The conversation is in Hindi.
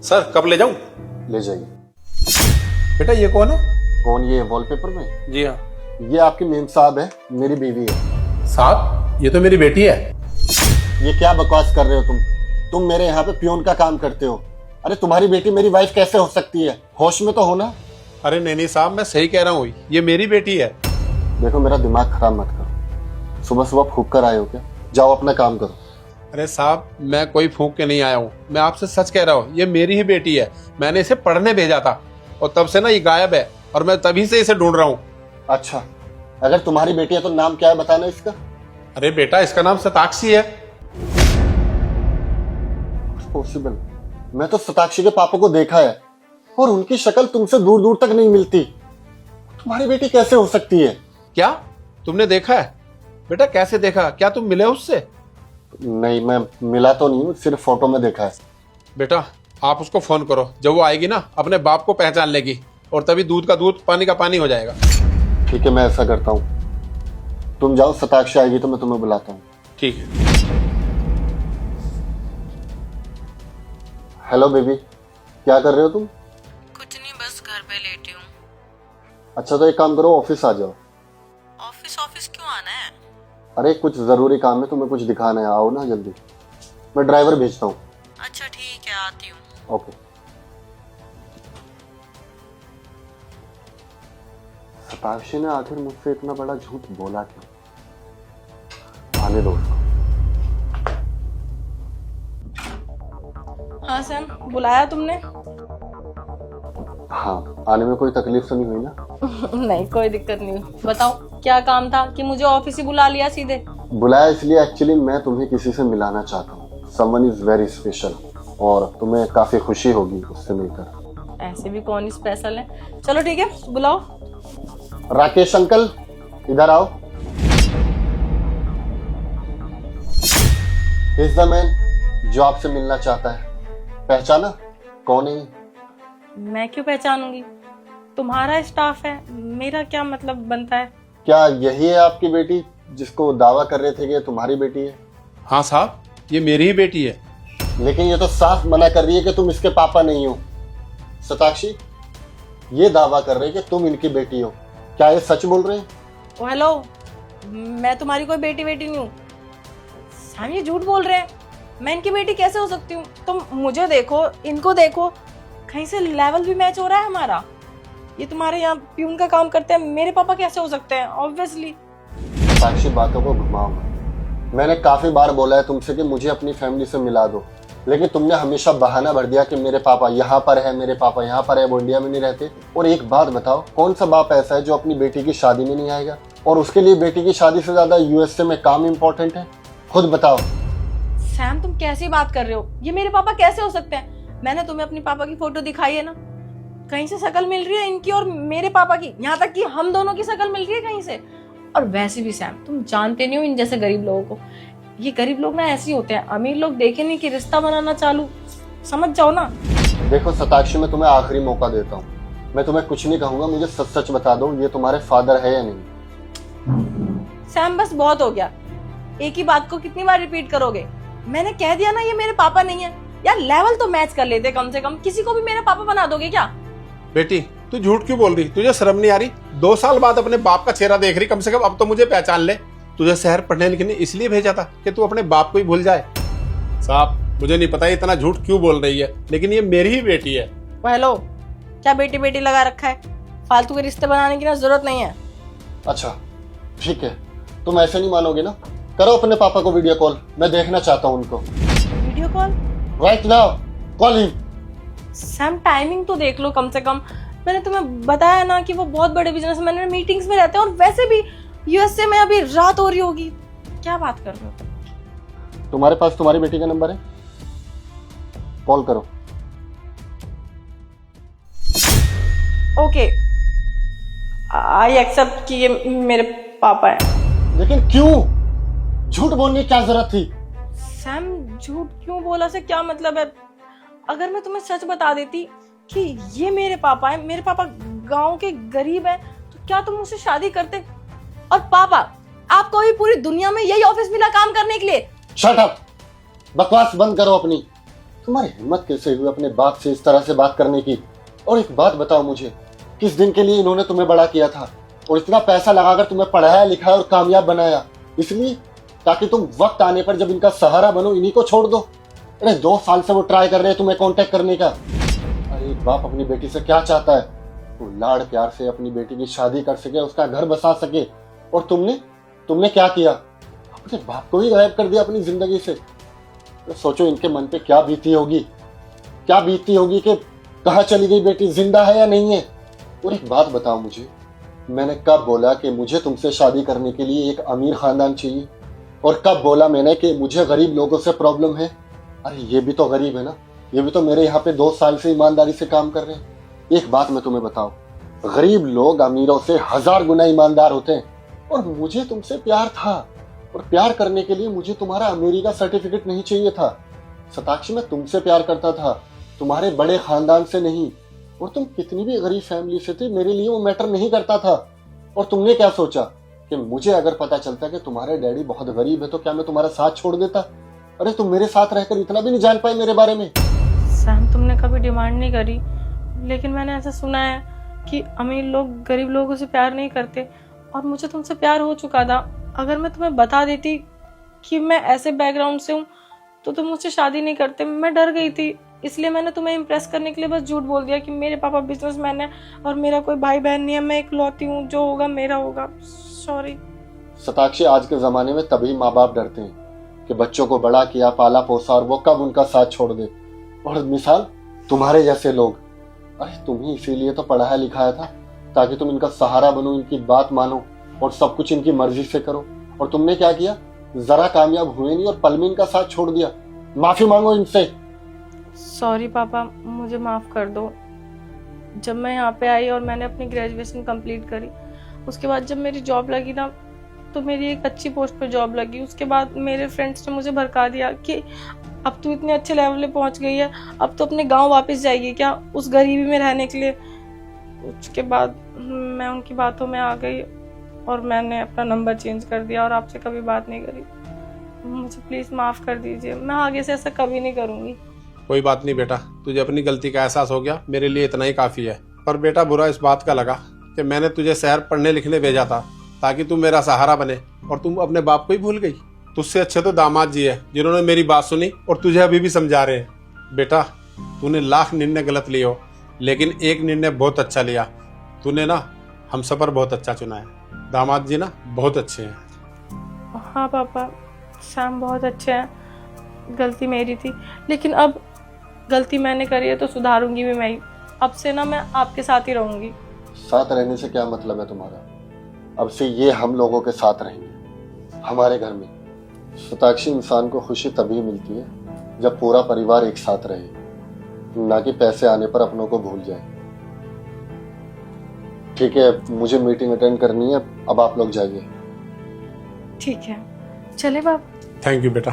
सर कब ले जाऊं? ले जाइए। बेटा ये कौन है? कौन? ये वॉलपेपर में? जी हाँ। ये आपकी मेम साहब है, मेरी बीवी है। साहब ये तो मेरी बेटी है। ये क्या बकवास कर रहे हो तुम मेरे यहाँ पे पियोन का काम करते हो। अरे तुम्हारी बेटी मेरी वाइफ कैसे हो सकती है? होश में तो हो ना। अरे नहीं साहब, मैं सही कह रहा हूँ, ये मेरी बेटी है। देखो मेरा दिमाग खराब मत करो। सुबह सुबह फूक कर आए हो क्या? जाओ अपना काम करो। अरे साहब मैं कोई फूंक के नहीं आया हूँ, मैं आपसे सच कह रहा हूँ, ये मेरी ही बेटी है। मैंने इसे पढ़ने भेजा था और तब से ना ये गायब है और मैं तभी से इसे ढूंढ रहा हूँ। अच्छा, अगर तुम्हारी बेटी है तो नाम क्या है बताना इसका। अरे बेटा इसका नाम शताक्षी है। पॉसिबल? मैं तो शताक्षी के पापा को देखा है और उनकी शक्ल तुमसे दूर दूर तक नहीं मिलती। तुम्हारी बेटी कैसे हो सकती है? क्या तुमने देखा है? बेटा कैसे देखा? क्या तुम मिले उससे? नहीं, मैं मिला तो नहीं हूँ, सिर्फ फोटो में देखा है। बेटा आप उसको फोन करो, जब वो आएगी ना अपने बाप को पहचान लेगी और तभी दूध का दूध पानी का पानी हो जाएगा। ठीक है, मैं ऐसा करता हूँ, तुम जाओ, शताक्षी आएगी तो मैं तुम्हें बुलाता हूँ। ठीक है। हेलो बेबी, क्या कर रहे हो तुम? कुछ नहीं, बस घर पे लेटी हूँ। अच्छा तो एक काम करो, ऑफिस आ जाओ। ऑफिस क्यों आना है? अरे कुछ जरूरी काम है, तुम्हें कुछ दिखाना है, आओ ना जल्दी। मैं ड्राइवर भेजता हूँ। अच्छा ठीक है, आती हूँ। ओके। शताक्षी ने आखिर मुझसे इतना बड़ा झूठ बोला क्यों? आने दो उसको। हाँ सैम, बुलाया तुमने? हाँ, आने में कोई तकलीफ तो नहीं हुई ना? नहीं, कोई दिक्कत नहीं। बताओ क्या काम था कि मुझे ऑफिस ही बुला लिया सीधे? बुलाया इसलिए, एक्चुअली मैं तुम्हें किसी से मिलाना चाहता हूँ। समवन इज वेरी स्पेशल और तुम्हें काफी खुशी होगी उससे मिलकर। ऐसे भी कौन स्पेशल है? चलो ठीक है, बुलाओ। राकेश अंकल इधर आओ। इज द मैन जो आपसे मिलना चाहता है। पहचाना कौन है? मैं क्यों पहचानूंगी? तुम्हारा स्टाफ है, मेरा क्या मतलब बनता है? क्या यही है आपकी बेटी जिसको दावा कर रहे थे कि तुम्हारी बेटी है? हाँ साहब ये मेरी ही बेटी है। लेकिन ये तो साफ मना कर रही है कि तुम इसके पापा नहीं हो। शताक्षी ये दावा कर रहे हैं कि तुम इनकी बेटी हो, क्या ये सच बोल रहे हैं? ओ हेलो, मैं तुम्हारी कोई बेटी नहीं हूँ। सैम ये झूठ बोल रहे हैं। मैं इनकी बेटी कैसे हो सकती हूँ? तुम मुझे देखो, इनको देखो, कहीं से लेवल भी मैच हो रहा है हमारा। ये तुम्हारे यहाँ प्यून का काम करते हैं, मेरे पापा कैसे हो सकते हैं? ऑब्वियसली। साक्षी बातों को घुमाओ। मैंने काफी बार बोला है तुमसे कि मुझे अपनी फैमिली से मिला दो, लेकिन तुमने हमेशा बहाना भर दिया कि मेरे पापा यहाँ पर है, मेरे पापा यहाँ पर है, वो इंडिया में नहीं रहते। और एक बात बताओ, कौन सा बाप ऐसा है जो अपनी बेटी की शादी में नहीं आएगा? और उसके लिए बेटी की शादी से ज्यादा यूएसए में काम इंपॉर्टेंट है? खुद बताओ। सैम तुम कैसी बात कर रहे हो? ये मेरे पापा कैसे हो सकते हैं? मैंने तुम्हें अपनी पापा की फोटो दिखाई है ना, कहीं से शक्ल मिल रही है इनकी और मेरे पापा की, यहाँ तक कि हम दोनों की शक्ल मिल रही है कहीं से। और वैसे भी सैम तुम जानते नहीं हो इन जैसे गरीब लोगों को। ये गरीब लोग ना ऐसे ही होते हैं, अमीर लोग देखे नहीं कि रिश्ता बनाना चालू, समझ जाओ ना। देखो शताक्षी, मैं तुम्हें आखिरी मौका देता हूँ, मैं तुम्हें कुछ नहीं कहूंगा, मुझे सच सच बता दो ये तुम्हारे फादर है या नहीं? सैम बस बहुत हो गया, एक ही बात को कितनी बार रिपीट करोगे? मैंने कह दिया ना ये मेरे पापा नहीं है। यार लेवल तो मैच कर लेते कम से कम, किसी को भी मेरे पापा बना दोगे क्या? बेटी तू झूठ क्यों बोल रही? तुझे शर्म नहीं आ रही? 2 साल बाद अपने बाप का चेहरा देख रही, कम से कम अब तो मुझे पहचान ले। तुझे शहर पढ़ने लिखने इसलिए भेजा था कि तू अपने बाप को ही भूल जाए। साहब मुझे नहीं पता इतना झूठ क्यों बोल रही है, लेकिन ये मेरी ही बेटी है। हेलो, क्या बेटी बेटी लगा रखा है? फालतू के रिश्ते बनाने की ना जरूरत नहीं है। अच्छा ठीक है, तुम ऐसे नहीं मानोगे ना? करो अपने पापा को वीडियो कॉल, मैं देखना चाहता हूँ उनको। Video call? Right now call him. Sam timing तो देख लो कम से कम। मैंने तुम्हें बताया ना कि वो बहुत बड़े बिजनेसमैन है, मीटिंग्स में रहते हैं, और वैसे भी यूएसए में अभी रात हो रही होगी। क्या बात कर रहे हो? तुम्हारे पास तुम्हारी बेटी का नंबर है? कॉल करो। ओके, आई एक्सेप्ट कि ये मेरे पापा है। लेकिन क्यों? झूठ बोलने की क्या जरूरत थी? सैम झूठ क्यों बोला से क्या मतलब है? अगर मैं तुम्हें सच बता देती कि ये मेरे पापा है, मेरे पापा गांव के गरीब हैं, तो क्या तुम मुझसे शादी करते? और पापा, आपको भी पूरी दुनिया में यही ऑफिस मिला काम करने के लिए? शट अप, बकवास बंद करो अपनी। तुम्हारी हिम्मत कैसे हुई अपने बाप से इस तरह से बात करने की? और एक बात बताओ मुझे, किस दिन के लिए इन्होंने तुम्हें बड़ा किया था और इतना पैसा लगाकर तुम्हें पढ़ाया लिखाया और कामयाब बनाया? इसलिए ताकि तुम वक्त आने पर जब इनका सहारा बनो इन्हीं को छोड़ दो? अरे 2 साल से वो ट्राई कर रहे हैं तुम्हें कांटेक्ट करने का। अरे एक बाप अपनी बेटी से क्या चाहता है? वो लाड़ प्यार से अपनी बेटी की शादी कर सके, उसका घर बसा सके। और तुमने क्या किया? अपने बाप को ही गायब कर दिया अपनी जिंदगी से। तो सोचो इनके मन पे क्या बीती होगी कि कहाँ चली गई बेटी, जिंदा है या नहीं है? और एक बात बताओ मुझे, मैंने कब बोला कि मुझे तुमसे शादी करने के लिए एक अमीर खानदान चाहिए? और कब बोला मैंने कि मुझे गरीब लोगों से प्रॉब्लम है? अरे ये भी तो गरीब है ना, ये भी तो मेरे यहाँ पे 2 साल से ईमानदारी से काम कर रहे हैं। एक बात मैं तुम्हें बताऊं, गरीब लोग अमीरों से 1000 गुना ईमानदार होते हैं। और मुझे तुमसे प्यार था, और प्यार करने के लिए मुझे तुम्हारा अमीरी का सर्टिफिकेट नहीं चाहिए था। सताक्षी, मैं तुमसे प्यार करता था, तुम्हारे बड़े खानदान से नहीं। और तुम कितनी भी गरीब फैमिली से थे, मेरे लिए वो मैटर नहीं करता था। और तुमने क्या सोचा कि मुझे अगर पता चलता कि तुम्हारे डैडी बहुत गरीब है तो क्या मैं तुम्हारा साथ छोड़ देता? अरे तुम मेरे साथ रहकर इतना भी नहीं जान पाए मेरे बारे में। सैम, तुमने कभी डिमांड नहीं करी, लेकिन मैंने ऐसा सुना है कि अमीर लोग गरीब लोगों से प्यार नहीं करते, और मुझे तुमसे प्यार हो चुका था। अगर मैं तुम्हें बता देती कि मैं ऐसे बैकग्राउंड से हूँ तो तुम मुझसे शादी नहीं करते। मैं डर गई थी, इसलिए मैंने तुम्हें इम्प्रेस करने के लिए बस झूठ बोल दिया कि मेरे पापा बिजनेसमैन है और मेरा कोई भाई बहन नहीं है, मैं इकलौती हूँ, जो होगा मेरा होगा। सॉरी। सताक्षी, आज के जमाने में तभी माँ बाप डरते हैं कि बच्चों को बड़ा किया, पाला पोसा, और वो कब उनका साथ छोड़ दे। और मिसाल तुम्हारे जैसे लोग। अरे तुम्हें इसीलिए तो पढ़ाया लिखाया था ताकि तुम इनका सहारा बनो, इनकी बात मानो और सब कुछ इनकी मर्जी से करो। और तुमने क्या किया? जरा कामयाब हुए नहीं और पल में इनका साथ छोड़ दिया। माफी मांगो इनसे। सॉरी पापा, मुझे माफ़ कर दो। जब मैं यहाँ पे आई और मैंने अपनी ग्रेजुएशन कंप्लीट करी, उसके बाद जब मेरी जॉब लगी ना, तो मेरी एक अच्छी पोस्ट पे जॉब लगी। उसके बाद मेरे फ्रेंड्स ने मुझे भड़का दिया कि अब तू इतने अच्छे लेवल पे पहुँच गई है, अब तो अपने गांव वापस जाएगी क्या उस गरीबी में रहने के लिए। उसके बाद मैं उनकी बातों में आ गई और मैंने अपना नंबर चेंज कर दिया और आपसे कभी बात नहीं करी। मुझे प्लीज़ माफ़ कर दीजिए, मैं आगे से ऐसा कभी नहीं करूँगी। कोई बात नहीं बेटा, तुझे अपनी गलती का एहसास हो गया, मेरे लिए इतना ही काफी है। पर बेटा बुरा इस बात का लगा कि मैंने तुझे शहर पढ़ने लिखने भेजा था ताकि तू मेरा सहारा बने, और तुम अपने बाप को ही भूल गई। तुझसे अच्छे तो दामाद जी है जिन्होंने मेरी बात सुनी और तुझे अभी भी समझा रहे हैं। बेटा तूने लाख निर्णय गलत लिए हो, लेकिन एक निर्णय बहुत अच्छा लिया। तूने ना हम सफर बहुत अच्छा चुना है। दामाद जी ना बहुत अच्छे हैं। हाँ पापा, सैम बहुत अच्छे हैं, गलती मेरी थी, लेकिन अब गलती मैंने करी है तो सुधारूंगी भी मैं ही। अब से ना मैं आपके साथ ही रहूंगी। साथ रहने से क्या मतलब है तुम्हारा? अब से ये हम लोगों के साथ रहेंगे हमारे घर में। सताक्षी, इंसान को खुशी तभी मिलती है जब पूरा परिवार एक साथ रहे, ना कि पैसे आने पर अपनों को भूल जाए। ठीक है, मुझे मीटिंग अटेंड करनी है, अब आप लोग जाइए। ठीक है, चले बाप। थैंक यू बेटा।